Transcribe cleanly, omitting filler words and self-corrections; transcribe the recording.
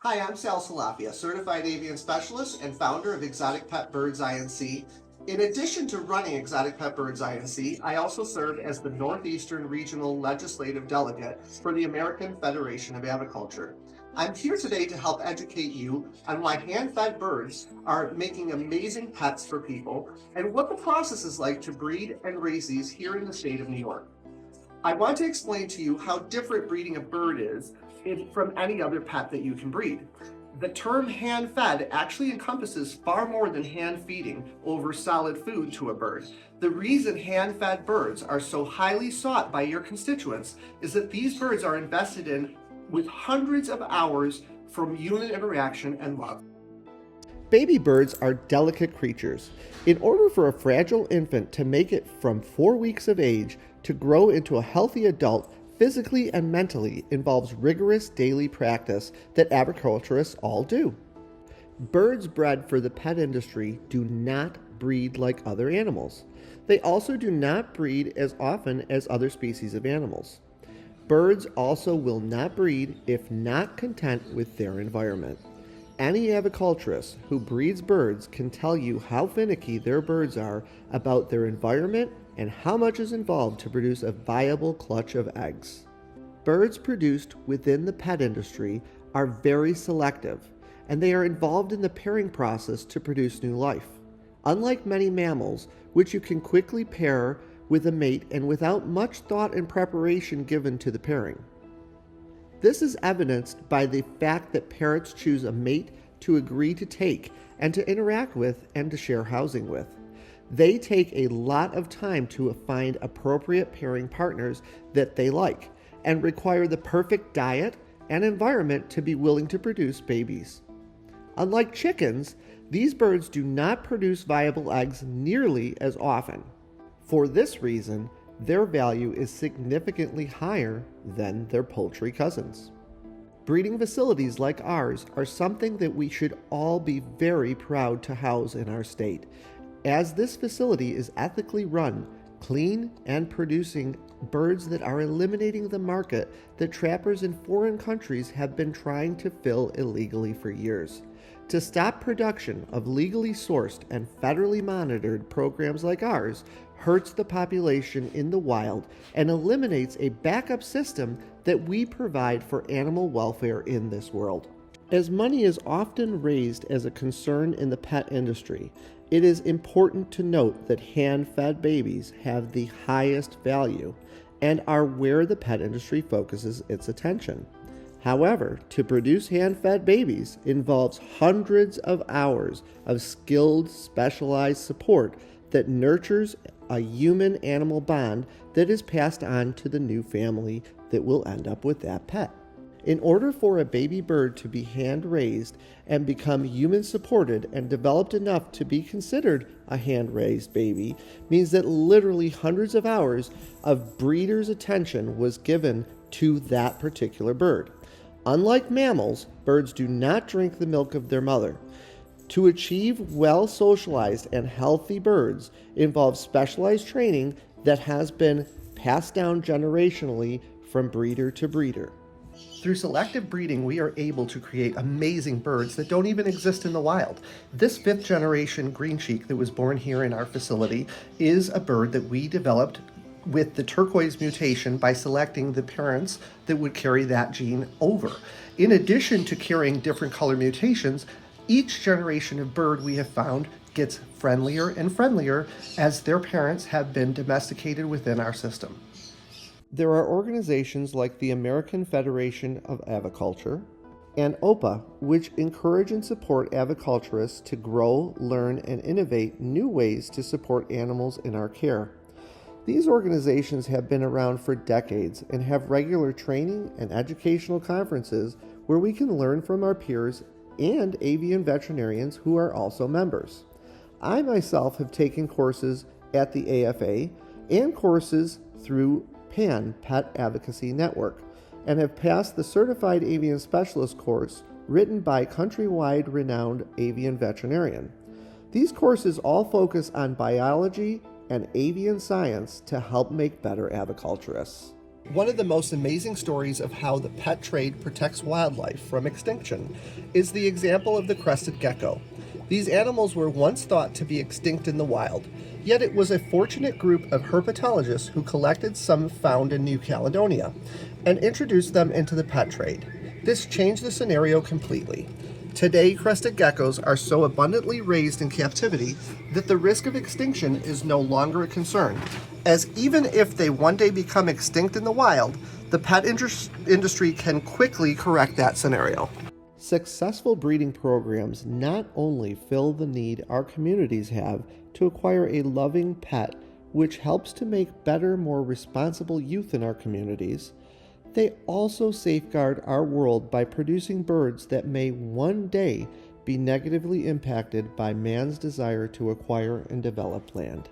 Hi, I'm Sal Salafia, Certified Avian Specialist and founder of Exotic Pet Birds INC. In addition to running Exotic Pet Birds INC, I also serve as the Northeastern Regional Legislative Delegate for the American Federation of Aviculture. I'm here today to help educate you on why hand-fed birds are making amazing pets for people and what the process is like to breed and raise these here in the state of New York. I want to explain to you how different breeding a bird is from any other pet that you can breed. The term hand-fed actually encompasses far more than hand feeding over solid food to a bird. The reason hand-fed birds are so highly sought by your constituents is that these birds are invested in with hundreds of hours from human interaction and love. Baby birds are delicate creatures. In order for a fragile infant to make it from 4 weeks of age to grow into a healthy adult, physically and mentally involves rigorous daily practice that agriculturists all do. Birds bred for the pet industry do not breed like other animals. They also do not breed as often as other species of animals. Birds also will not breed if not content with their environment. Any aviculturist who breeds birds can tell you how finicky their birds are about their environment and how much is involved to produce a viable clutch of eggs. Birds produced within the pet industry are very selective, and they are involved in the pairing process to produce new life. Unlike many mammals, which you can quickly pair with a mate and without much thought and preparation given to the pairing. This is evidenced by the fact that parrots choose a mate to agree to take and to interact with and to share housing with. They take a lot of time to find appropriate pairing partners that they like and require the perfect diet and environment to be willing to produce babies. Unlike chickens, these birds do not produce viable eggs nearly as often. For this reason, their value is significantly higher than their poultry cousins. Breeding facilities like ours are something that we should all be very proud to house in our state, as this facility is ethically run, clean, and producing birds that are eliminating the market that trappers in foreign countries have been trying to fill illegally for years. To stop production of legally sourced and federally monitored programs like ours hurts the population in the wild and eliminates a backup system that we provide for animal welfare in this world. As money is often raised as a concern in the pet industry, it is important to note that hand-fed babies have the highest value and are where the pet industry focuses its attention. However, to produce hand-fed babies involves hundreds of hours of skilled, specialized support that nurtures a human-animal bond that is passed on to the new family that will end up with that pet. In order for a baby bird to be hand-raised and become human-supported and developed enough to be considered a hand-raised baby means that literally hundreds of hours of breeders' attention was given to that particular bird. Unlike mammals, birds do not drink the milk of their mother. To achieve well-socialized and healthy birds involves specialized training that has been passed down generationally from breeder to breeder. Through selective breeding, we are able to create amazing birds that don't even exist in the wild. This 5th generation green cheek that was born here in our facility is a bird that we developed with the turquoise mutation by selecting the parents that would carry that gene over. In addition to carrying different color mutations, each generation of bird we have found gets friendlier and friendlier as their parents have been domesticated within our system. There are organizations like the American Federation of Aviculture and OPA, which encourage and support aviculturists to grow, learn, and innovate new ways to support animals in our care. These organizations have been around for decades and have regular training and educational conferences where we can learn from our peers and avian veterinarians who are also members. I myself have taken courses at the AFA and courses through PAN, Pet Advocacy Network, and have passed the Certified Avian Specialist course written by countrywide renowned avian veterinarian. These courses all focus on biology and avian science to help make better aviculturists. One of the most amazing stories of how the pet trade protects wildlife from extinction is the example of the crested gecko. These animals were once thought to be extinct in the wild, yet it was a fortunate group of herpetologists who collected some found in New Caledonia and introduced them into the pet trade. This changed the scenario completely. Today, crested geckos are so abundantly raised in captivity that the risk of extinction is no longer a concern, as even if they one day become extinct in the wild, the pet industry can quickly correct that scenario. Successful breeding programs not only fill the need our communities have to acquire a loving pet, which helps to make better, more responsible youth in our communities, they also safeguard our world by producing birds that may one day be negatively impacted by man's desire to acquire and develop land.